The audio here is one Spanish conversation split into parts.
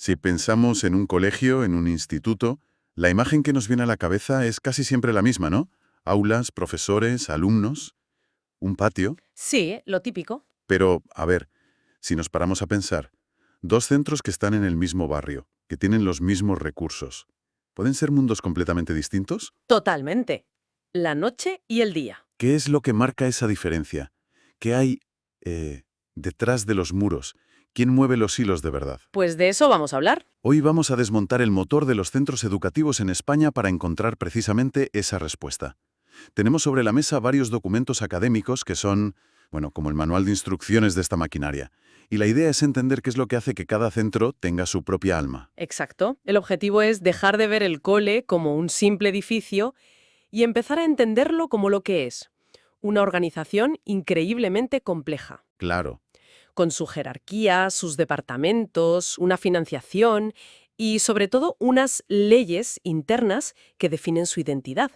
Si pensamos en un colegio, en un instituto, la imagen que nos viene a la cabeza es casi siempre la misma, ¿no? Aulas, profesores, alumnos, un patio. Sí, lo típico. Pero, a ver, si nos paramos a pensar, dos centros que están en el mismo barrio, que tienen los mismos recursos, ¿pueden ser mundos completamente distintos? Totalmente. La noche y el día. ¿Qué es lo que marca esa diferencia? ¿Qué hay detrás de los muros? ¿Quién mueve los hilos de verdad? Pues de eso vamos a hablar. Hoy vamos a desmontar el motor de los centros educativos en España para encontrar precisamente esa respuesta. Tenemos sobre la mesa varios documentos académicos que son, bueno, como el manual de instrucciones de esta maquinaria. Y la idea es entender qué es lo que hace que cada centro tenga su propia alma. Exacto. El objetivo es dejar de ver el cole como un simple edificio y empezar a entenderlo como lo que es. Una organización increíblemente compleja, Claro. con su jerarquía, sus departamentos, una financiación y, sobre todo, unas leyes internas que definen su identidad.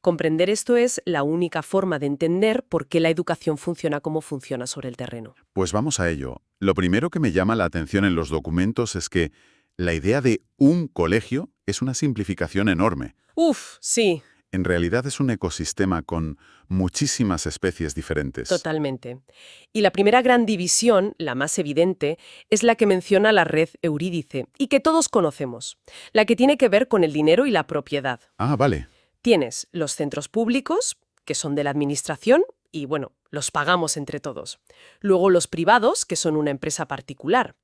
Comprender esto es la única forma de entender por qué la educación funciona como funciona sobre el terreno. Pues vamos a ello. Lo primero que me llama la atención en los documentos es que la idea de un colegio es una simplificación enorme. Uf, sí, En realidad es un ecosistema con muchísimas especies diferentes. totalmente. Y la primera gran división, la más evidente, es la que menciona la red Eurídice y que todos conocemos, la que tiene que ver con el dinero y la propiedad. Ah, vale. Tienes los centros públicos, que son de la administración, y bueno, los pagamos entre todos. Luego los privados, que son una empresa particular.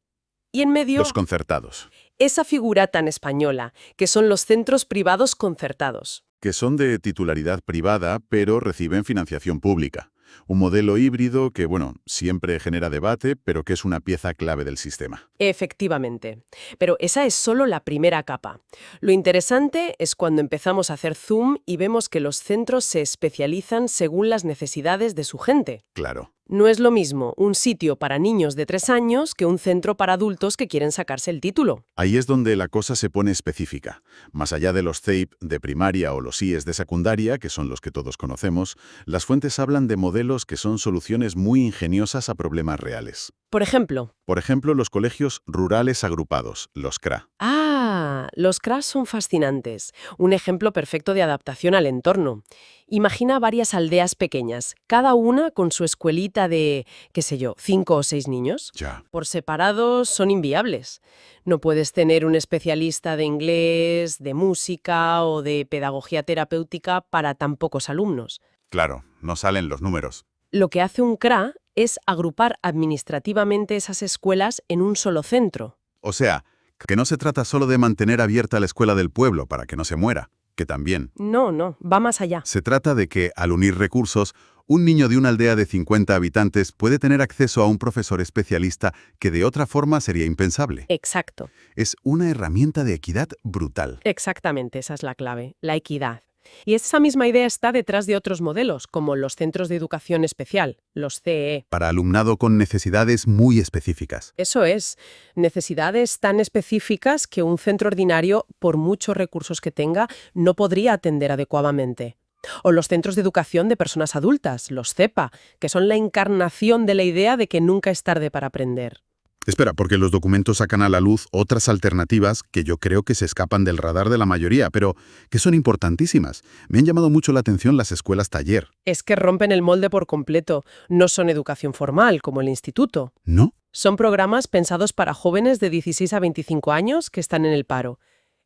Y en medio, Los concertados, esa figura tan española, que son los centros privados concertados. que son de titularidad privada, pero reciben financiación pública. Un modelo híbrido que, bueno, siempre genera debate, pero que es una pieza clave del sistema. Efectivamente. Pero esa es solo la primera capa. Lo interesante es cuando empezamos a hacer zoom y vemos que los centros se especializan según las necesidades de su gente. Claro. No es lo mismo un sitio para niños de 3 años que un centro para adultos que quieren sacarse el título. Ahí es donde la cosa se pone específica. Más allá de los CEIP de primaria o los IES de secundaria, que son los que todos conocemos, las fuentes hablan de modelos que son soluciones muy ingeniosas a problemas reales. Por ejemplo, Por ejemplo, los colegios rurales agrupados, los CRA. los CRAS son fascinantes. Un ejemplo perfecto de adaptación al entorno. Imagina varias aldeas pequeñas, cada una con su escuelita de, qué sé yo, 5 o 6 niños. Ya. Por separados son inviables. No puedes tener un especialista de inglés, de música o de pedagogía terapéutica para tan pocos alumnos. Claro, no salen los números. Lo que hace un CRA es agrupar administrativamente esas escuelas en un solo centro. O sea, que no se trata solo de mantener abierta la escuela del pueblo para que no se muera, que también. No, va más allá. Se trata de que, al unir recursos, un niño de una aldea de 50 habitantes puede tener acceso a un profesor especialista que de otra forma sería impensable. Exacto. Es una herramienta de equidad brutal. Exactamente, esa es la clave, la equidad. Y esa misma idea está detrás de otros modelos, como los centros de educación especial, los CEE. Para alumnado con necesidades muy específicas. Eso es, necesidades tan específicas que un centro ordinario, por muchos recursos que tenga, no podría atender adecuadamente. O los centros de educación de personas adultas, los CEPA, que son la encarnación de la idea de que nunca es tarde para aprender. Espera, porque los documentos sacan a la luz otras alternativas que yo creo que se escapan del radar de la mayoría, pero que son importantísimas. Me han llamado mucho la atención las escuelas taller. Es que rompen el molde por completo. No son educación formal, como el instituto. ¿No? Son programas pensados para jóvenes de 16 a 25 años que están en el paro.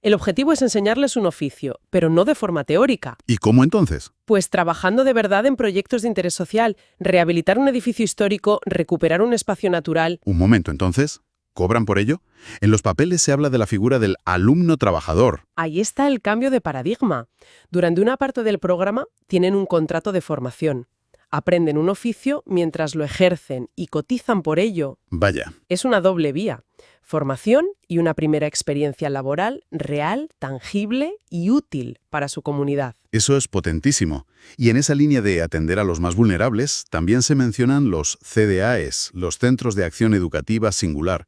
El objetivo es enseñarles un oficio, pero no de forma teórica. ¿Y cómo entonces? Pues trabajando de verdad en proyectos de interés social, rehabilitar un edificio histórico, recuperar un espacio natural. Un momento, entonces. ¿Cobran por ello? En los papeles se habla de la figura del alumno trabajador. Ahí está el cambio de paradigma. Durante una parte del programa tienen un contrato de formación. Aprenden un oficio mientras lo ejercen y cotizan por ello. Vaya. Es una doble vía. Formación y una primera experiencia laboral real, tangible y útil para su comunidad. Eso es potentísimo. Y en esa línea de atender a los más vulnerables, también se mencionan los CDAES, los Centros de Acción Educativa Singular.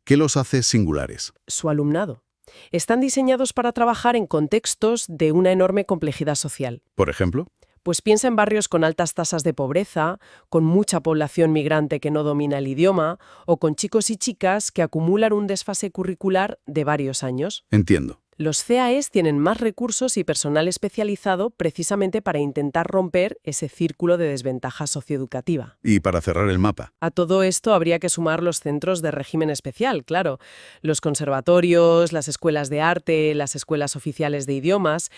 ¿Qué los hace singulares? Su alumnado. Están diseñados para trabajar en contextos de una enorme complejidad social. Por ejemplo, Pues piensa en barrios con altas tasas de pobreza, con mucha población migrante que no domina el idioma, o con chicos y chicas que acumulan un desfase curricular de varios años. Entiendo. Los CAEs tienen más recursos y personal especializado precisamente para intentar romper ese círculo de desventaja socioeducativa. Y para cerrar el mapa. A todo esto habría que sumar los centros de régimen especial, claro, los conservatorios, las escuelas de arte, las escuelas oficiales de idiomas,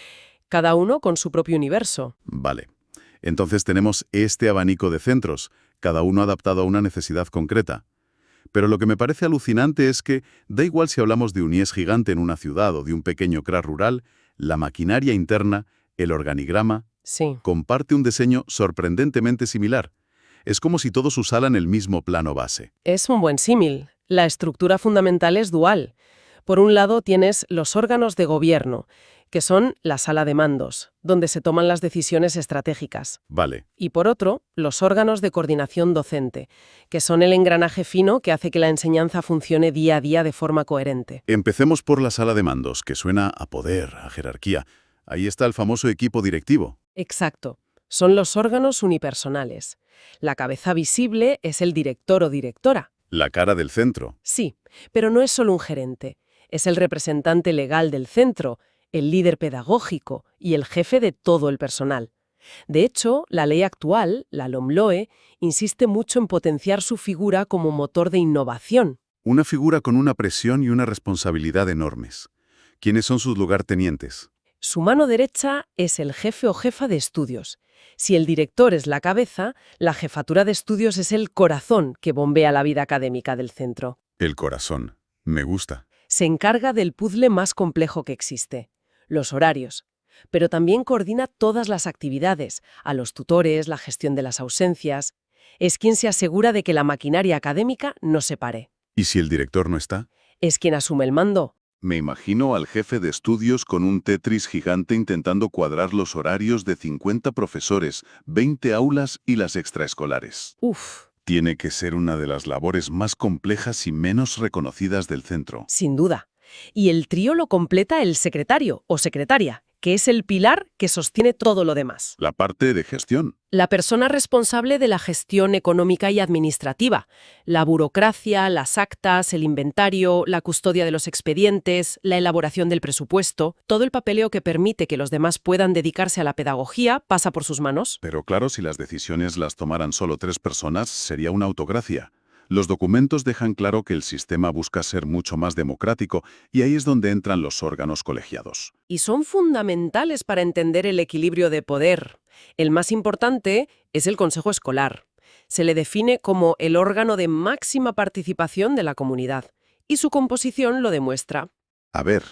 cada uno con su propio universo. Vale. Entonces tenemos este abanico de centros, cada uno adaptado a una necesidad concreta. Pero lo que me parece alucinante es que, da igual si hablamos de un IES gigante en una ciudad o de un pequeño CRA rural, la maquinaria interna, el organigrama, Sí. comparte un diseño sorprendentemente similar. Es como si todos usaran el mismo plano base. Es un buen símil. La estructura fundamental es dual. Por un lado tienes los órganos de gobierno, que son la sala de mandos, donde se toman las decisiones estratégicas. Vale. Y por otro, los órganos de coordinación docente, que son el engranaje fino que hace que la enseñanza funcione día a día de forma coherente. Empecemos por la sala de mandos, que suena a poder, a jerarquía. Ahí está el famoso equipo directivo. Exacto. Son los órganos unipersonales. La cabeza visible es el director o directora. La cara del centro. Sí, pero no es solo un gerente. Es el representante legal del centro, el líder pedagógico y el jefe de todo el personal. De hecho, la ley actual, la LOMLOE, insiste mucho en potenciar su figura como motor de innovación. Una figura con una presión y una responsabilidad enormes. ¿Quiénes son sus lugartenientes? Su mano derecha es el jefe o jefa de estudios. Si el director es la cabeza, la jefatura de estudios es el corazón que bombea la vida académica del centro. El corazón. Me gusta. Se encarga del puzzle más complejo que existe, los horarios. Pero también coordina todas las actividades, a los tutores, la gestión de las ausencias. Es quien se asegura de que la maquinaria académica no se pare. ¿Y si el director no está? Es quien asume el mando. Me imagino al jefe de estudios con un Tetris gigante intentando cuadrar los horarios de 50 profesores, 20 aulas y las extraescolares. Uf, Tiene que ser una de las labores más complejas y menos reconocidas del centro. sin duda. Y el trío lo completa el secretario o secretaria, que es el pilar que sostiene todo lo demás. La parte de gestión. La persona responsable de la gestión económica y administrativa, la burocracia, las actas, el inventario, la custodia de los expedientes, la elaboración del presupuesto, todo el papeleo que permite que los demás puedan dedicarse a la pedagogía pasa por sus manos. Pero claro, si las decisiones las tomaran solo 3 personas, sería una autocracia. Los documentos dejan claro que el sistema busca ser mucho más democrático y ahí es donde entran los órganos colegiados. Y son fundamentales para entender el equilibrio de poder. El más importante es el Consejo Escolar. Se le define como el órgano de máxima participación de la comunidad, y su composición lo demuestra. A ver,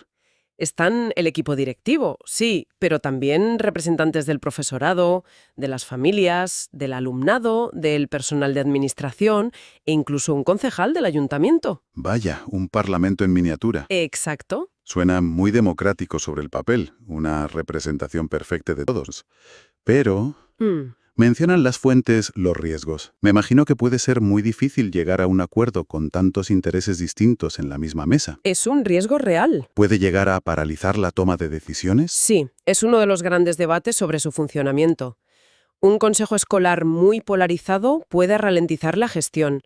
Están el equipo directivo, sí, pero también representantes del profesorado, de las familias, del alumnado, del personal de administración e incluso un concejal del ayuntamiento. vaya, un parlamento en miniatura. Exacto. Suena muy democrático sobre el papel, una representación perfecta de todos. Pero mencionan las fuentes, los riesgos. Me imagino que puede ser muy difícil llegar a un acuerdo con tantos intereses distintos en la misma mesa. Es un riesgo real. ¿Puede llegar a paralizar la toma de decisiones? Sí, es uno de los grandes debates sobre su funcionamiento. Un consejo escolar muy polarizado puede ralentizar la gestión.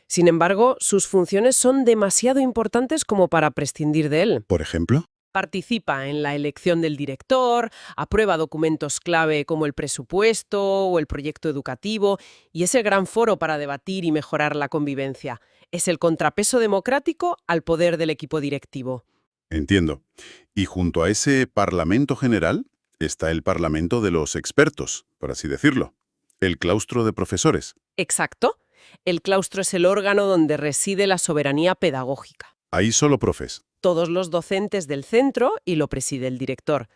Sin embargo, sus funciones son demasiado importantes como para prescindir de él. Por ejemplo, Participa en la elección del director, aprueba documentos clave como el presupuesto o el proyecto educativo y es el gran foro para debatir y mejorar la convivencia. Es el contrapeso democrático al poder del equipo directivo. entiendo. Y junto a ese Parlamento General está el Parlamento de los expertos, por así decirlo. El claustro de profesores. Exacto. El claustro es el órgano donde reside la soberanía pedagógica. Ahí solo profes. Todos los docentes del centro y lo preside el director.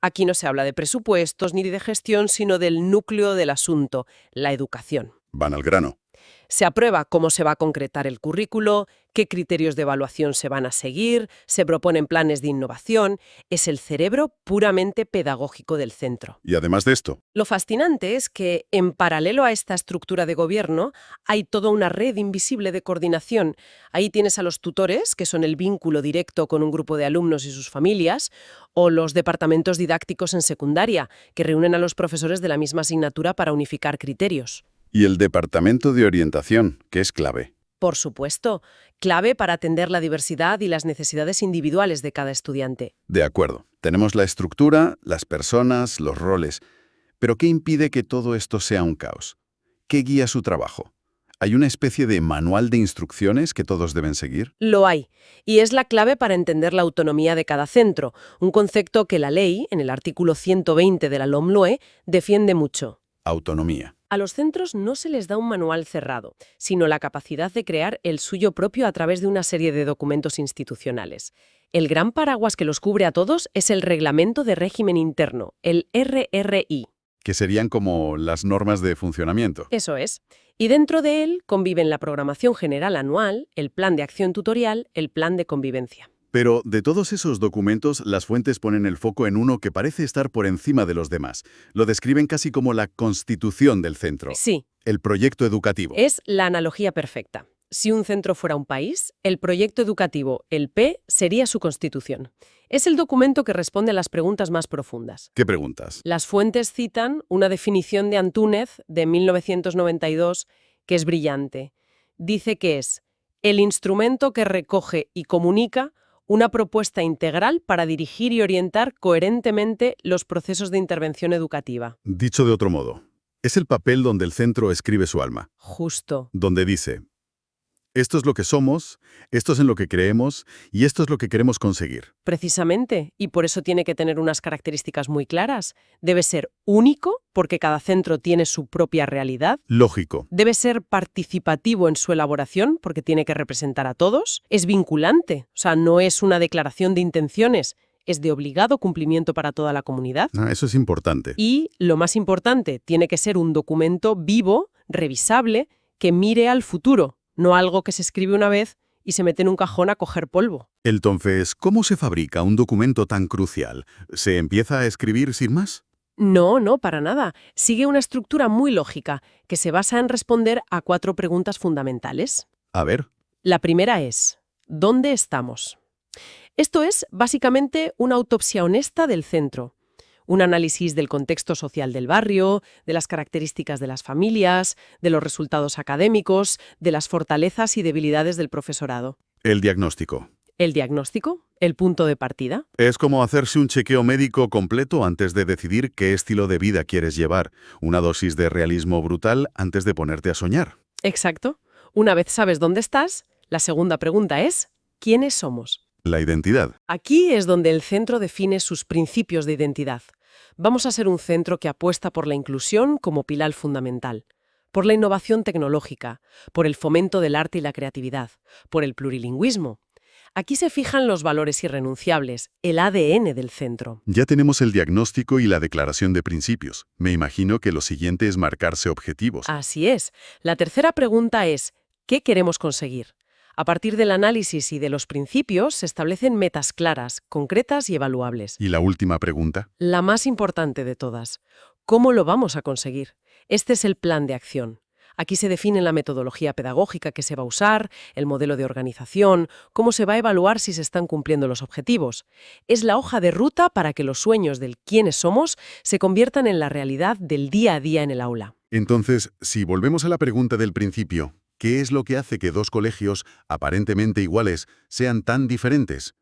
Aquí no se habla de presupuestos ni de gestión, sino del núcleo del asunto, la educación. Van al grano. Se aprueba cómo se va a concretar el currículo, qué criterios de evaluación se van a seguir, se proponen planes de innovación. Es el cerebro puramente pedagógico del centro. Y además de esto, Lo fascinante es que, en paralelo a esta estructura de gobierno, hay toda una red invisible de coordinación. Ahí tienes a los tutores, que son el vínculo directo con un grupo de alumnos y sus familias, o los departamentos didácticos en secundaria, que reúnen a los profesores de la misma asignatura para unificar criterios. y el departamento de orientación, que es clave. Por supuesto, clave para atender la diversidad y las necesidades individuales de cada estudiante. De acuerdo, tenemos la estructura, las personas, los roles. Pero ¿qué impide que todo esto sea un caos? ¿Qué guía su trabajo? ¿Hay una especie de manual de instrucciones que todos deben seguir? Lo hay, y es la clave para entender la autonomía de cada centro, un concepto que la ley, en el artículo 120 de la LOMLOE, defiende mucho. Autonomía. A los centros no se les da un manual cerrado, sino la capacidad de crear el suyo propio a través de una serie de documentos institucionales. El gran paraguas que los cubre a todos es el Reglamento de Régimen Interno, el RRI. Que serían como las normas de funcionamiento. Eso es. Y dentro de él conviven la programación general anual, el plan de acción tutorial, el plan de convivencia. Pero de todos esos documentos, las fuentes ponen el foco en uno que parece estar por encima de los demás. Lo describen casi como la constitución del centro. Sí, El proyecto educativo. es la analogía perfecta. Si un centro fuera un país, el proyecto educativo, el P, sería su constitución. Es el documento que responde a las preguntas más profundas. ¿Qué preguntas? Las fuentes citan una definición de Antúnez de 1992 que es brillante. Dice que es el instrumento que recoge y comunica una propuesta integral para dirigir y orientar coherentemente los procesos de intervención educativa. Dicho de otro modo, es el papel donde el centro escribe su alma, Justo. donde dice, esto es lo que somos, esto es en lo que creemos y esto es lo que queremos conseguir. Precisamente, y por eso tiene que tener unas características muy claras. Debe ser único, porque cada centro tiene su propia realidad. Lógico. Debe ser participativo en su elaboración, porque tiene que representar a todos. Es vinculante, o sea, no es una declaración de intenciones, es de obligado cumplimiento para toda la comunidad. Eso es importante. Y, lo más importante, tiene que ser un documento vivo, revisable, que mire al futuro, no algo que se escribe una vez y se mete en un cajón a coger polvo. Entonces, ¿cómo se fabrica un documento tan crucial? ¿Se empieza a escribir sin más? No, para nada. Sigue una estructura muy lógica, que se basa en responder a 4 preguntas fundamentales. A ver, La primera es, ¿dónde estamos? Esto es, básicamente, una autopsia honesta del centro. Un análisis del contexto social del barrio, de las características de las familias, de los resultados académicos, de las fortalezas y debilidades del profesorado. el diagnóstico. El diagnóstico, el punto de partida. Es como hacerse un chequeo médico completo antes de decidir qué estilo de vida quieres llevar. Una dosis de realismo brutal antes de ponerte a soñar. Exacto. Una vez sabes dónde estás, la segunda pregunta es, ¿quiénes somos? La identidad. Aquí es donde el centro define sus principios de identidad. Vamos a ser un centro que apuesta por la inclusión como pilar fundamental, por la innovación tecnológica, por el fomento del arte y la creatividad, por el plurilingüismo. Aquí se fijan los valores irrenunciables, el ADN del centro. Ya tenemos el diagnóstico y la declaración de principios. Me imagino que lo siguiente es marcarse objetivos. Así es. La tercera pregunta es, ¿qué queremos conseguir? A partir del análisis y de los principios se establecen metas claras, concretas y evaluables. ¿Y la última pregunta? La más importante de todas, ¿cómo lo vamos a conseguir? Este es el plan de acción. Aquí se define la metodología pedagógica que se va a usar, el modelo de organización, cómo se va a evaluar si se están cumpliendo los objetivos. Es la hoja de ruta para que los sueños del quiénes somos se conviertan en la realidad del día a día en el aula. Entonces, si volvemos a la pregunta del principio, ¿qué es lo que hace que dos colegios, aparentemente iguales, sean tan diferentes?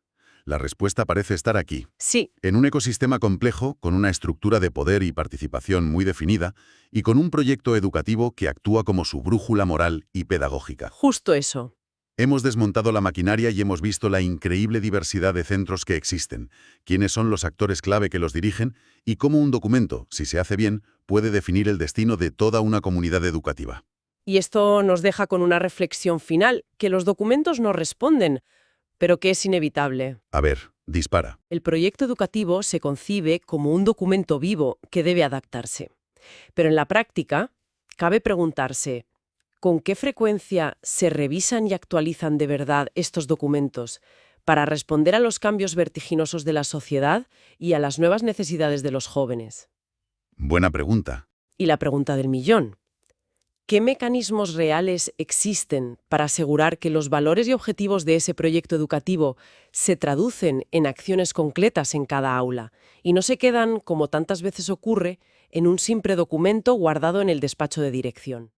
La respuesta parece estar aquí. Sí, En un ecosistema complejo, con una estructura de poder y participación muy definida, y con un proyecto educativo que actúa como su brújula moral y pedagógica. justo eso. Hemos desmontado la maquinaria y hemos visto la increíble diversidad de centros que existen, quiénes son los actores clave que los dirigen y cómo un documento, si se hace bien, puede definir el destino de toda una comunidad educativa. Y esto nos deja con una reflexión final, que los documentos no responden, pero que es inevitable. A ver, dispara. El proyecto educativo se concibe como un documento vivo que debe adaptarse. Pero en la práctica, cabe preguntarse, ¿con qué frecuencia se revisan y actualizan de verdad estos documentos para responder a los cambios vertiginosos de la sociedad y a las nuevas necesidades de los jóvenes? Buena pregunta. Y la pregunta del millón: ¿qué mecanismos reales existen para asegurar que los valores y objetivos de ese proyecto educativo se traducen en acciones concretas en cada aula y no se quedan, como tantas veces ocurre, en un simple documento guardado en el despacho de dirección?